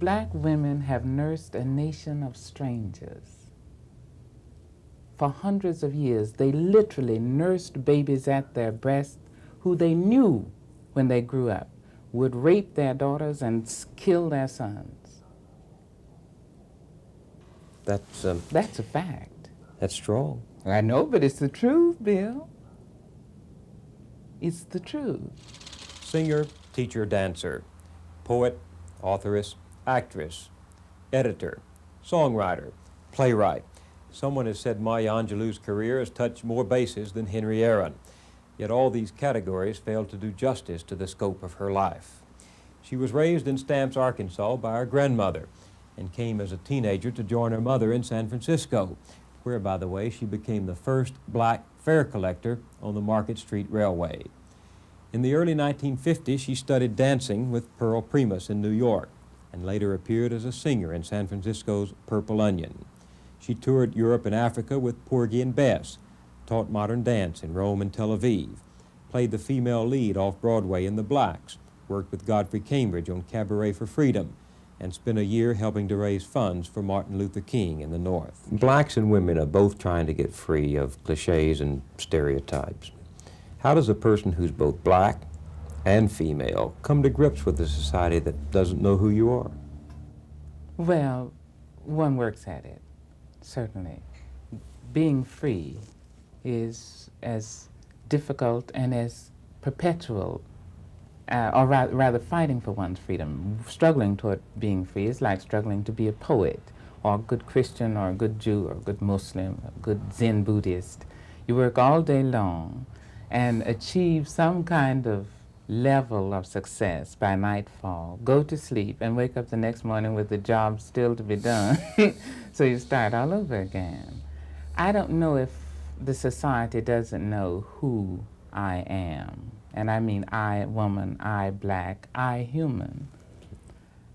Black women have nursed a nation of strangers. For hundreds of years, they literally nursed babies at their breasts who they knew when they grew up would rape their daughters and kill their sons. That's a fact. That's strong. I know, but it's the truth, Bill. It's the truth. Singer, teacher, dancer, poet, authoress, actress, editor, songwriter, playwright. Someone has said Maya Angelou's career has touched more bases than Henry Aaron. Yet all these categories fail to do justice to the scope of her life. She was raised in Stamps, Arkansas by her grandmother and came as a teenager to join her mother in San Francisco, where, by the way, she became the first black fare collector on the Market Street Railway. In the early 1950s, she studied dancing with Pearl Primus in New York and later appeared as a singer in San Francisco's Purple Onion. She toured Europe and Africa with Porgy and Bess, taught modern dance in Rome and Tel Aviv, played the female lead off-Broadway in The Blacks, worked with Godfrey Cambridge on Cabaret for Freedom, and spent a year helping to raise funds for Martin Luther King in the North. Blacks and women are both trying to get free of cliches and stereotypes. How does a person who's both black and female come to grips with a society that doesn't know who you are? Well, one works at it, certainly. Being free is as difficult and as perpetual, or rather fighting for one's freedom. Struggling toward being free is like struggling to be a poet, or a good Christian, or a good Jew, or a good Muslim, a good Zen Buddhist. You work all day long and achieve some kind of level of success by nightfall, go to sleep, and wake up the next morning with the job still to be done. So you start all over again. I don't know if the society doesn't know who I am. And I mean I woman, I black, I human.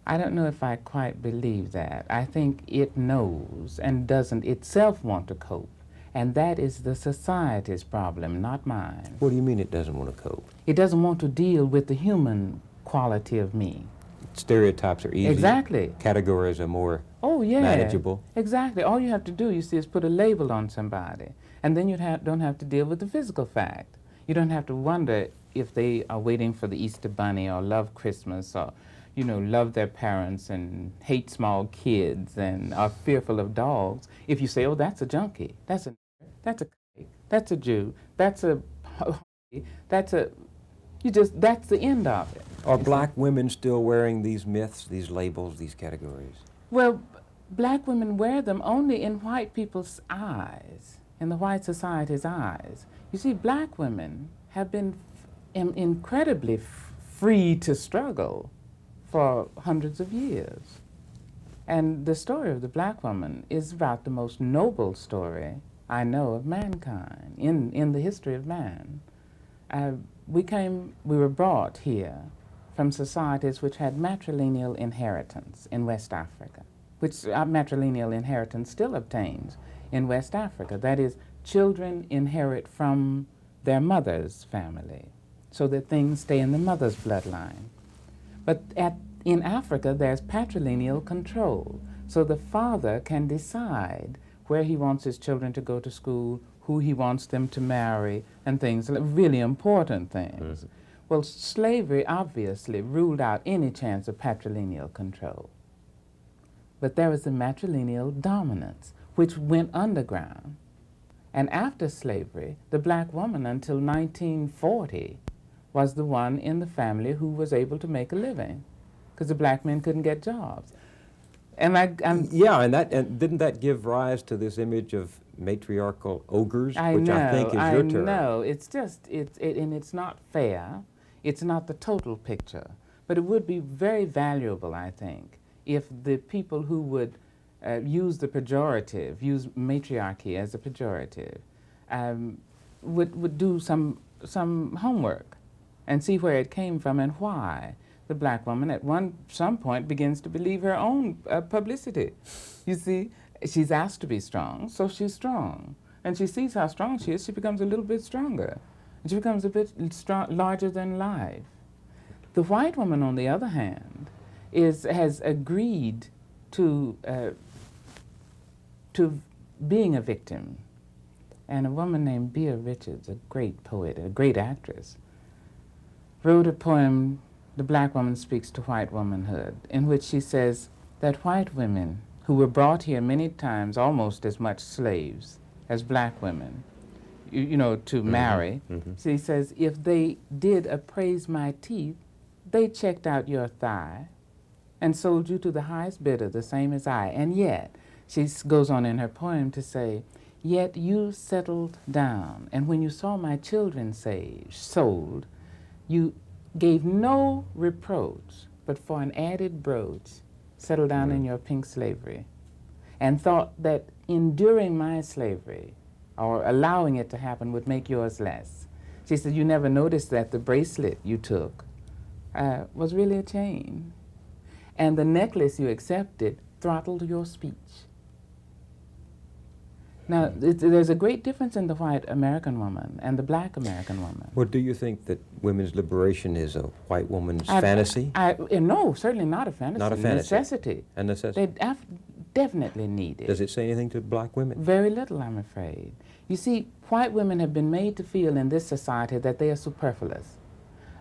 I don't know if I quite believe that. I think it knows and doesn't itself want to cope. And that is the society's problem, not mine. What do you mean it doesn't want to cope? It doesn't want to deal with the human quality of me. Stereotypes are easy. Exactly. Categories are more yeah, manageable. Exactly. All you have to do, you see, is put a label on somebody. And then you don't have to deal with the physical fact. You don't have to wonder if they are waiting for the Easter Bunny or love Christmas or, you know, love their parents and hate small kids and are fearful of dogs. If you say, oh, that's a junkie, that's a Jew, that's the end of it. Are black women still wearing these myths, these labels, these categories? Well, black women wear them only in white people's eyes, in the white society's eyes. You see, black women have been incredibly free to struggle for hundreds of years. And the story of the black woman is about the most noble story I know of mankind, in the history of man. We were brought here from societies which had matrilineal inheritance in West Africa, which matrilineal inheritance still obtains in West Africa. That is, children inherit from their mother's family, so that things stay in the mother's bloodline. But in Africa, there's patrilineal control, so the father can decide where he wants his children to go to school, who he wants them to marry, and things, really important things. Mm-hmm. Well, slavery obviously ruled out any chance of patrilineal control. But there was the matrilineal dominance, which went underground. And after slavery, the black woman until 1940 was the one in the family who was able to make a living, because the black men couldn't get jobs. And didn't that give rise to this image of matriarchal ogres, I think is your term? I know. It's just, and it's not fair. It's not the total picture. But it would be very valuable, I think, if the people who would use the pejorative, use matriarchy as a pejorative, would do some homework and see where it came from and why the black woman at some point begins to believe her own publicity. You see, she's asked to be strong, so she's strong. And she sees how strong she is, she becomes a little bit stronger. And she becomes a bit larger than life. The white woman, on the other hand, has agreed to being a victim. And a woman named Bea Richards, a great poet, a great actress, wrote a poem, The Black Woman Speaks to White Womanhood, in which she says that white women, who were brought here many times almost as much slaves as black women, you know, to marry, she says, if they did appraise my teeth, they checked out your thigh and sold you to the highest bidder, the same as I. And yet, she goes on in her poem to say, yet you settled down, and when you saw my children sold, you gave no reproach, but for an added brooch, settled down in your pink slavery, and thought that enduring my slavery, or allowing it to happen, would make yours less. She said, you never noticed that the bracelet you took was really a chain, and the necklace you accepted throttled your speech. Now, there's a great difference in the white American woman and the black American woman. Well, do you think that women's liberation is a white woman's fantasy? No, certainly not a fantasy. Not a fantasy. Necessity. A necessity. They definitely need it. Does it say anything to black women? Very little, I'm afraid. You see, white women have been made to feel in this society that they are superfluous.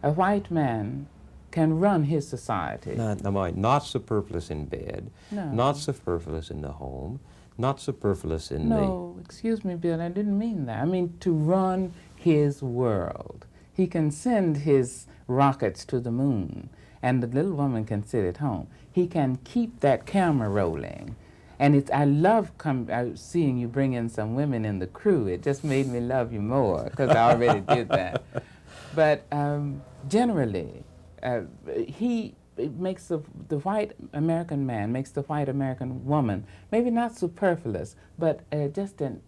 A white man can run his society. Not superfluous in bed, not superfluous in the home, not superfluous in No, excuse me, Bill, I didn't mean that. I mean to run his world. He can send his rockets to the moon, and the little woman can sit at home. He can keep that camera rolling. And I love seeing you bring in some women in the crew. It just made me love you more, because I already did that. But generally, it makes the white American man, makes the white American woman, maybe not superfluous, but just a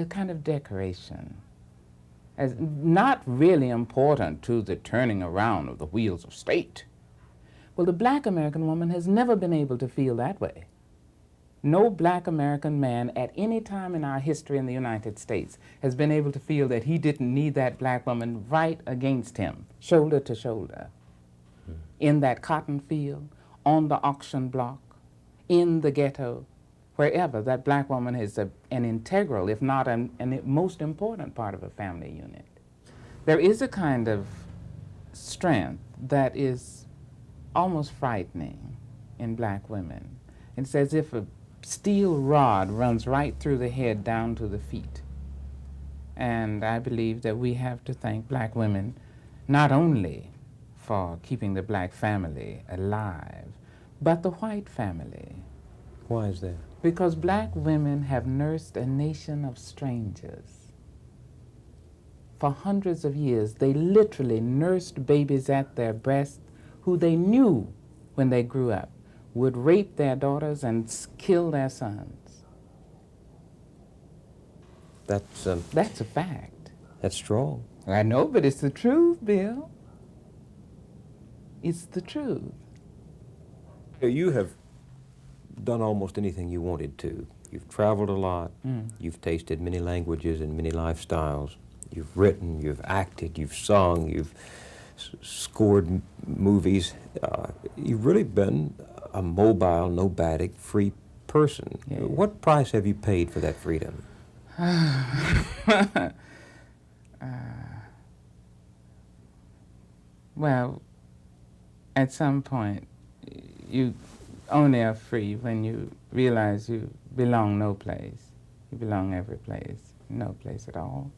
kind of decoration. As not really important to the turning around of the wheels of state. Well, the black American woman has never been able to feel that way. No black American man at any time in our history in the United States has been able to feel that he didn't need that black woman right against him, shoulder to shoulder. In that cotton field, on the auction block, in the ghetto, wherever, that black woman is an integral, if not a most important part of a family unit. There is a kind of strength that is almost frightening in black women. It's as if a steel rod runs right through the head down to the feet. And I believe that we have to thank black women not only for keeping the black family alive, but the white family. Why is that? Because black women have nursed a nation of strangers. For hundreds of years, they literally nursed babies at their breasts who they knew when they grew up would rape their daughters and kill their sons. That's a fact. That's strong. I know, but it's the truth, Bill. It's the truth. You have done almost anything you wanted to. You've traveled a lot. You've tasted many languages and many lifestyles. You've written, you've acted, you've sung, you've scored movies. You've really been a mobile, nomadic, free person. Yeah. What price have you paid for that freedom? Well, at some point, you only are free when you realize you belong no place. You belong every place, no place at all.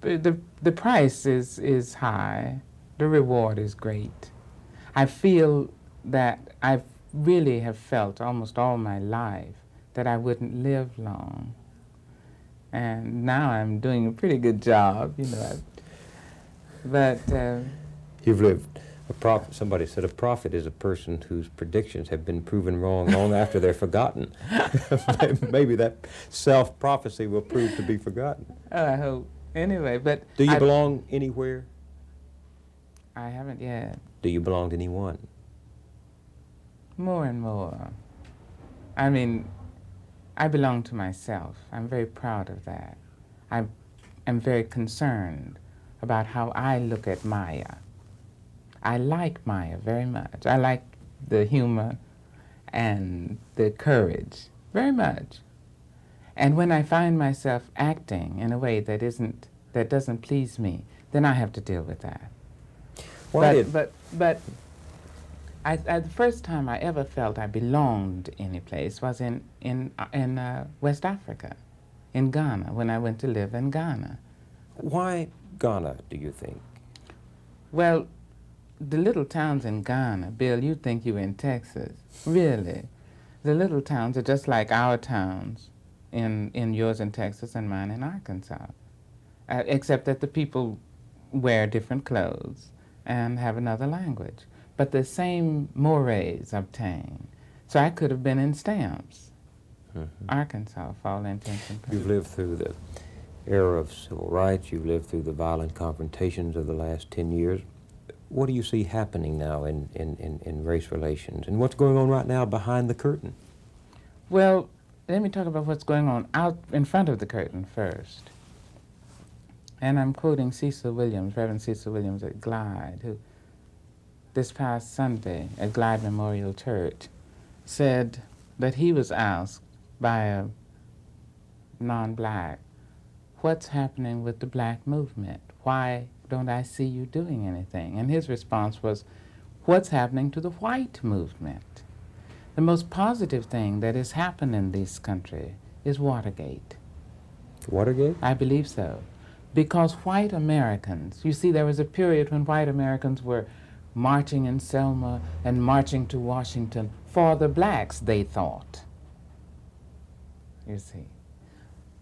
The price is high. The reward is great. I feel that I really have felt almost all my life that I wouldn't live long. And now I'm doing a pretty good job, you know. But you've lived. Somebody said a prophet is a person whose predictions have been proven wrong long after they're forgotten. Maybe that self-prophecy will prove to be forgotten. Oh, I hope. Anyway, but do you belong anywhere? I haven't yet. Do you belong to anyone? More and more. I mean, I belong to myself. I'm very proud of that. I am very concerned about how I look at Maya. I like Maya very much. I like the humor and the courage very much. And when I find myself acting in a way that doesn't please me, then I have to deal with that. But the first time I ever felt I belonged any place was in West Africa, in Ghana, when I went to live in Ghana. Why Ghana, do you think? Well, the little towns in Ghana, Bill, you'd think you were in Texas. Really. The little towns are just like our towns in yours in Texas and mine in Arkansas, except that the people wear different clothes and have another language. But the same mores obtain. So I could have been in Stamps, Arkansas, for all intents and purposes. You've lived through the era of civil rights. You've lived through the violent confrontations of the last 10 years. What do you see happening now in race relations? And what's going on right now behind the curtain? Well, let me talk about what's going on out in front of the curtain first. And I'm quoting Cecil Williams, Reverend Cecil Williams at Glide, who this past Sunday at Glide Memorial Church said that he was asked by a non-black, what's happening with the black movement? Why don't I see you doing anything? And his response was, what's happening to the white movement? The most positive thing that has happened in this country is Watergate. Watergate? I believe so. Because white Americans, you see, there was a period when white Americans were marching in Selma and marching to Washington for the blacks, they thought. You see.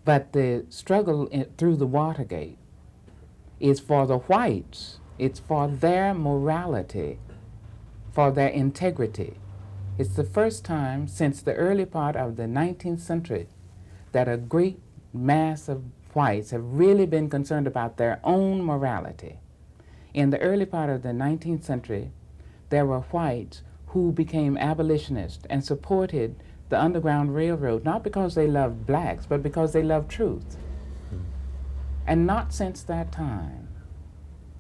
But the struggle through the Watergate is for the whites. It's for their morality, for their integrity. It's the first time since the early part of the 19th century that a great mass of whites have really been concerned about their own morality. In the early part of the 19th century, there were whites who became abolitionists and supported the Underground Railroad, not because they loved blacks, but because they loved truth. And not since that time.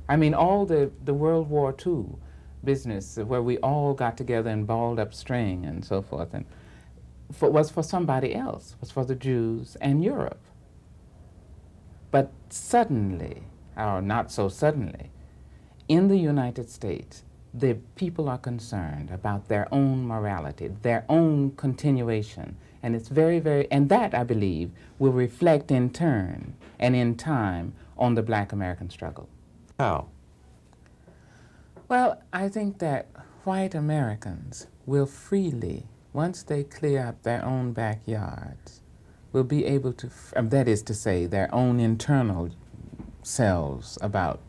I mean, all the World War II business where we all got together and balled up string and so forth, and was for somebody else, was for the Jews and Europe. But suddenly, or not so suddenly, in the United States, the people are concerned about their own morality, their own continuation. And it's very, very, and that, I believe, will reflect in turn and in time on the Black American struggle. How? Well, I think that white Americans will freely, once they clear up their own backyards, will be able to, that is to say, their own internal selves about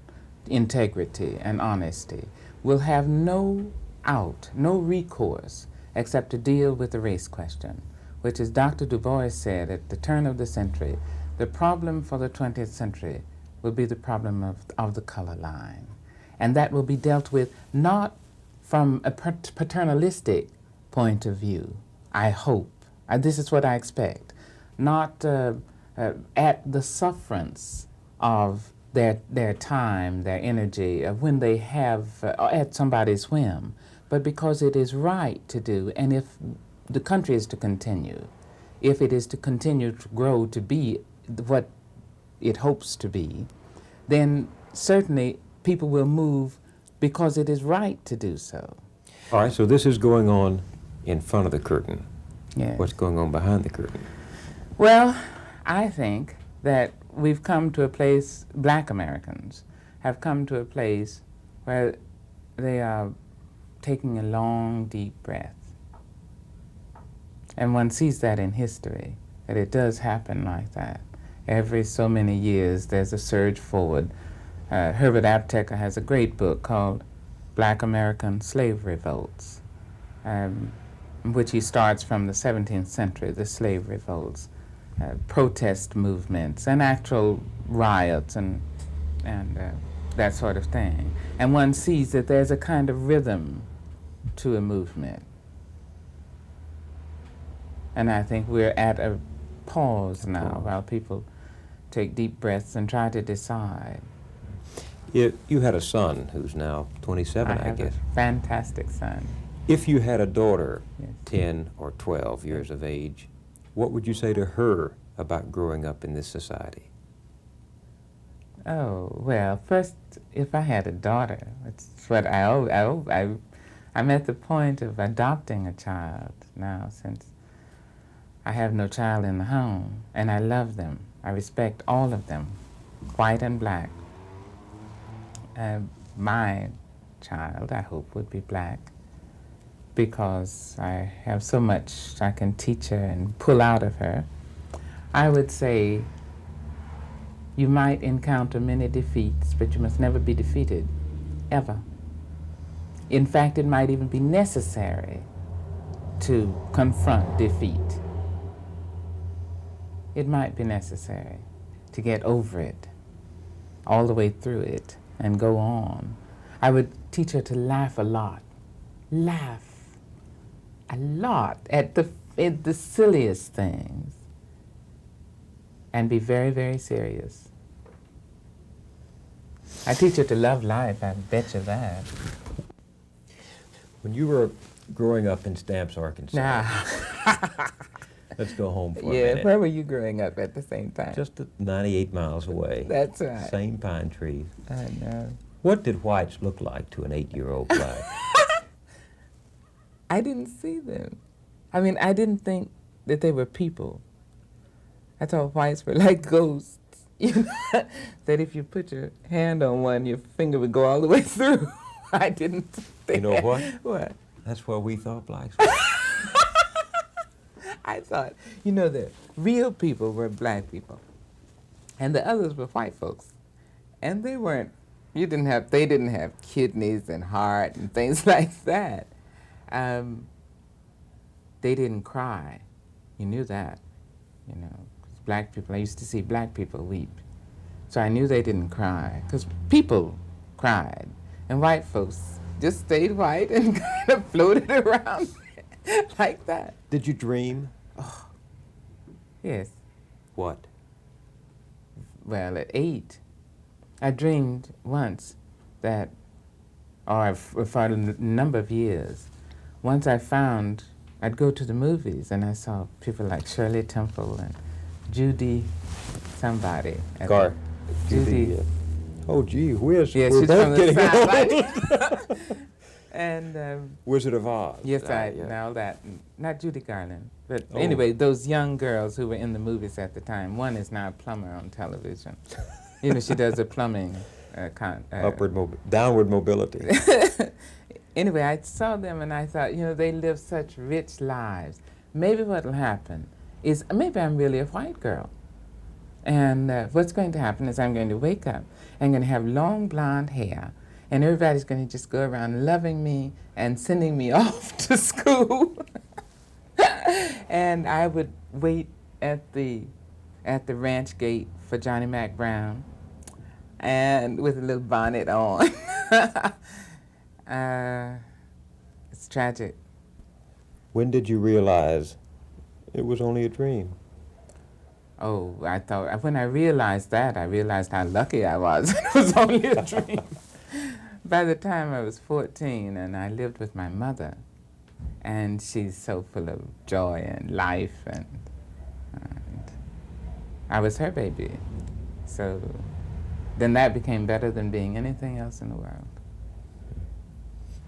integrity and honesty, will have no out, no recourse, except to deal with the race question, which, as Dr. Du Bois said at the turn of the century, the problem for the 20th century will be the problem of the color line. And that will be dealt with not from a paternalistic point of view, I hope. This is what I expect. Not at the sufferance of their time, their energy, of when they have, at somebody's whim, but because it is right to do. And if the country is to continue, if it is to continue to grow to be what it hopes to be, then certainly people will move because it is right to do so. All right, so this is going on in front of the curtain. Yes. What's going on behind the curtain? Well, I think that we've come to a place, Black Americans have come to a place where they are taking a long, deep breath. And one sees that in history, that it does happen like that. Every so many years, there's a surge forward. Herbert Aptheker has a great book called Black American Slave Revolts, in which he starts from the 17th century, the slave revolts, protest movements, and actual riots and that sort of thing. And one sees that there's a kind of rhythm to a movement. And I think we're at a pause now while people take deep breaths and try to decide. You had a son who's now 27, I have guess. a fantastic son. If you had a daughter, Yes. 10 or 12 years of age, what would you say to her about growing up in this society? Oh, well, first, if I had a daughter, it's what I'm at the point of adopting a child now, since I have no child in the home, and I love them. I respect all of them, white and black. My child, I hope, would be black, because I have so much I can teach her and pull out of her. I would say you might encounter many defeats, but you must never be defeated, ever. In fact, it might even be necessary to confront defeat. It might be necessary to get over it, all the way through it, and go on. I would teach her to laugh a lot. Laugh a lot at the silliest things, and be very, very serious. I teach her to love life, I bet you that. When you were growing up in Stamps, Arkansas, let's go home for a Yeah, minute. where were you growing up at the same time? Just 98 miles away. That's right. Same pine trees. I know. What did whites look like to an 8-year-old black? I didn't see them. I mean, I didn't think that they were people. I thought whites were like ghosts. You know, that if you put your hand on one, your finger would go all the way through. I didn't think. You know what? What? That's what we thought blacks were. I thought, you know, the real people were black people, and the others were white folks, and they weren't. They didn't have kidneys and heart and things like that. They didn't cry. You knew that, you know. 'Cause black people, I used to see black people weep, so I knew they didn't cry, because people cried, and white folks just stayed white and kind of floated around like that. Did you dream? Yes. What? Well, at 8, I dreamed once that, or for a number of years, once I'd go to the movies and I saw people like Shirley Temple and Judy somebody. Judy. Oh, gee whiz. Yeah, We're she's both from the getting South. old. And Wizard of Oz. yes, I yeah. know that. Not Judy Garland, but Oh. anyway, those young girls who were in the movies at the time. One is now a plumber on television. You know, she does a plumbing. Downward mobility. Anyway, I saw them and I thought, you know, they live such rich lives. Maybe what'll happen is maybe I'm really a white girl. And what's going to happen is I'm going to wake up. I'm going to have long blonde hair. And everybody's going to just go around loving me and sending me off to school. And I would wait at the ranch gate for Johnny Mac Brown, and with a little bonnet on. It's tragic. When did you realize it was only a dream? Oh, I thought, when I realized that, I realized how lucky I was. It was only a dream. By the time I was 14, and I lived with my mother, and she's so full of joy and life, and I was her baby. So then that became better than being anything else in the world.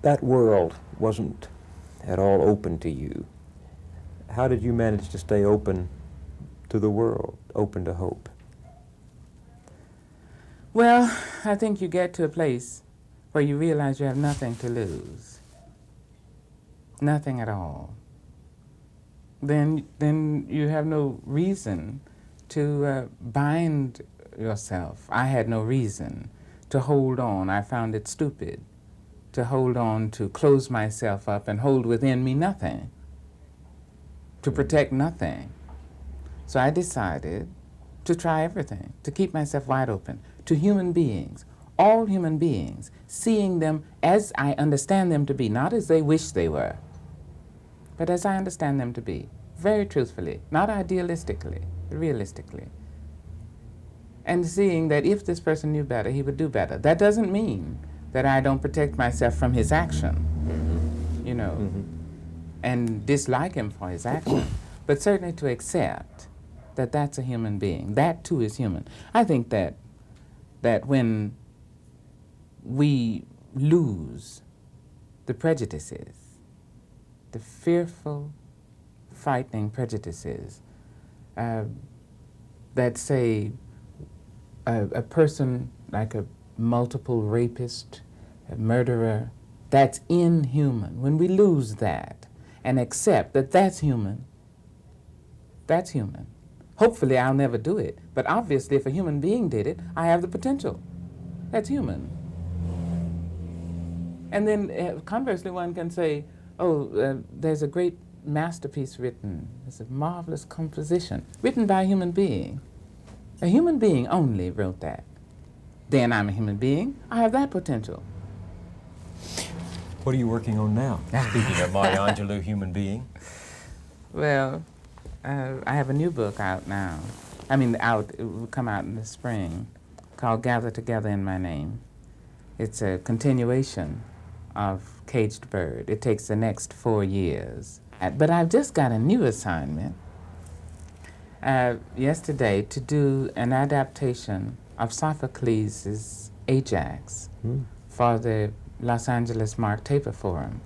That world wasn't at all open to you. How did you manage to stay open to the world, open to hope? Well, I think you get to a place where you realize you have nothing to lose. Nothing at all. Then you have no reason to bind yourself. I had no reason to hold on. I found it stupid to hold on, to close myself up and hold within me nothing, to protect nothing. So I decided to try everything, to keep myself wide open to human beings, all human beings, seeing them as I understand them to be, not as they wish they were, but as I understand them to be, very truthfully, not idealistically, but realistically. and seeing that if this person knew better, he would do better. That doesn't mean that I don't protect myself from his action, you know, and dislike him for his action, but certainly to accept that that's a human being. That too is human. I think that when we lose the prejudices, the fearful, frightening prejudices that say a person like a multiple rapist, a murderer, that's inhuman. When we lose that and accept that that's human, that's human. Hopefully I'll never do it, but obviously if a human being did it, I have the potential. That's human. And then conversely one can say, oh, there's a great masterpiece written. It's a marvelous composition written by a human being. A human being only wrote that. Then I'm a human being. I have that potential. What are you working on now? Speaking of my Angelou human being. Well, I have a new book out now. I mean, it will come out in the spring, called Gather Together in My Name. It's a continuation of Caged Bird. It takes the next 4 years. But I've just got a new assignment yesterday to do an adaptation of Sophocles' Ajax for the Los Angeles Mark Taper Forum.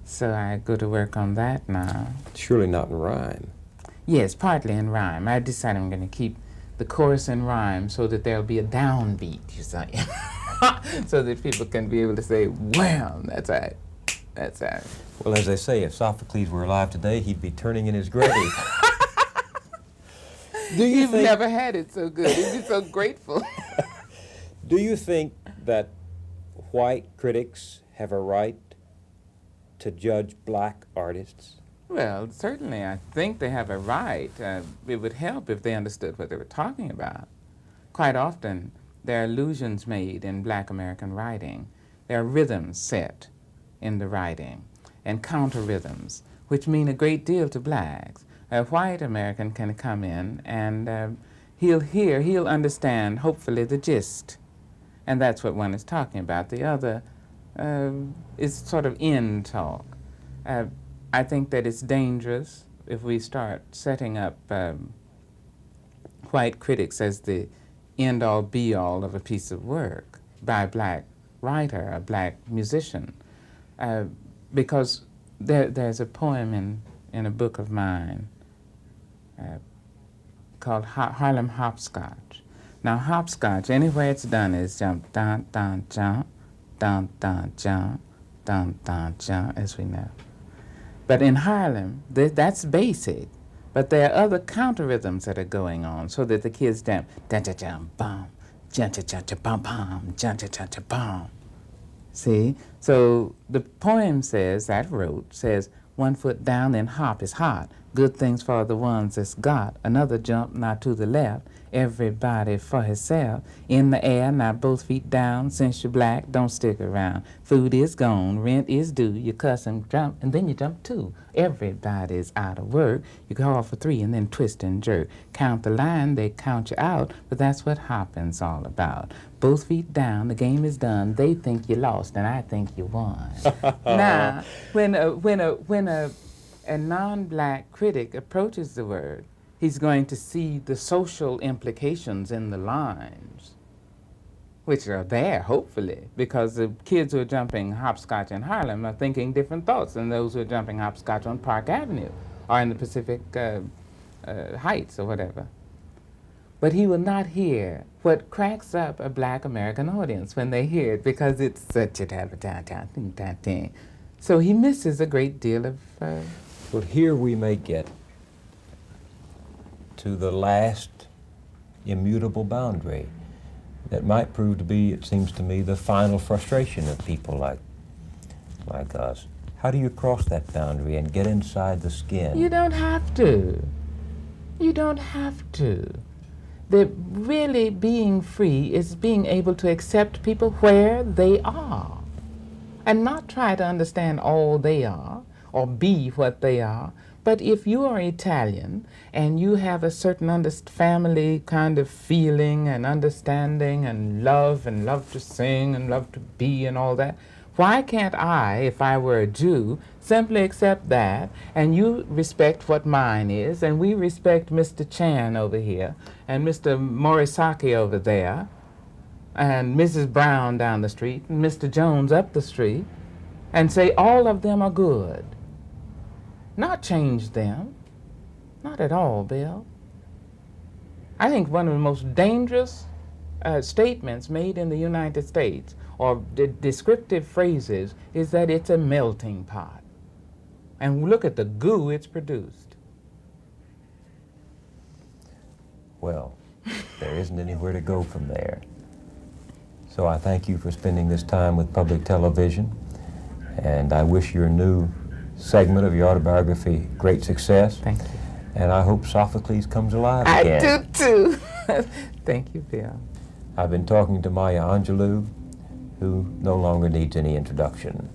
So I go to work on that now. Surely not in rhyme. Yes, partly in rhyme. I decided I'm going to keep the chorus in rhyme so that there'll be a downbeat, you say, so that people can be able to say, "Wow, that's right, that's right." Well, as they say, if Sophocles were alive today, he'd be turning in his grave. You've never had it so good. You'd be so grateful. Do you think that white critics have a right to judge black artists? Well, certainly I think they have a right. It would help if they understood what they were talking about. Quite often, there are allusions made in black American writing. There are rhythms set in the writing and counter rhythms, which mean a great deal to blacks. A white American can come in and he'll understand, hopefully, the gist. And that's what one is talking about. The other is sort of in talk. I think that it's dangerous if we start setting up white critics as the end-all, be-all of a piece of work by a black writer, a black musician. Because there's a poem in a book of mine called Harlem Hopscotch. Now, hopscotch, anywhere it's done is jump, dun, dun, jump, dun, dun, jump, dun, dun, jump, as we know. But in Harlem, that's basic. But there are other counter rhythms that are going on so that the kids jump, dun-cha-jump, bum, jun-cha-cha-cha, bum-bum, jun-cha-cha-cha, bum. See? So the poem says, says, 1 foot down, then hop is hot. Good things for the ones that's got. Another jump, now to the left. Everybody for himself. In the air, now both feet down. Since you're black, don't stick around. Food is gone, rent is due. You cuss and jump, and then you jump too. Everybody's out of work. You call for 3 and then twist and jerk. Count the line, they count you out, but that's what hopping's all about. Both feet down, the game is done. They think you lost, and I think you won. Now, when a non-black critic approaches the word, he's going to see the social implications in the lines, which are there, hopefully, because the kids who are jumping hopscotch in Harlem are thinking different thoughts than those who are jumping hopscotch on Park Avenue or in the Pacific Heights or whatever. But he will not hear what cracks up a black American audience when they hear it, because it's such a thing. So he misses a great deal of... Well, here we may get to the last immutable boundary that might prove to be, it seems to me, the final frustration of people like us. How do you cross that boundary and get inside the skin? You don't have to. You don't have to. The really being free is being able to accept people where they are and not try to understand all they are or be what they are, But if you are Italian and you have a certain family kind of feeling and understanding and love to sing and love to be and all that, why can't I, if I were a Jew, simply accept that and you respect what mine is and we respect Mr. Chan over here and Mr. Morisaki over there and Mrs. Brown down the street and Mr. Jones up the street and say all of them are good? Not change them. Not at all, Bill. I think one of the most dangerous statements made in the United States, or descriptive phrases, is that it's a melting pot. And look at the goo it's produced. Well, there isn't anywhere to go from there. So I thank you for spending this time with public television, and I wish your new segment of your autobiography great success. Thank you. And I hope Sophocles comes alive again. I do too. Thank you, Bill. I've been talking to Maya Angelou, who no longer needs any introduction.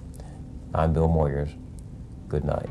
I'm Bill Moyers. Good night.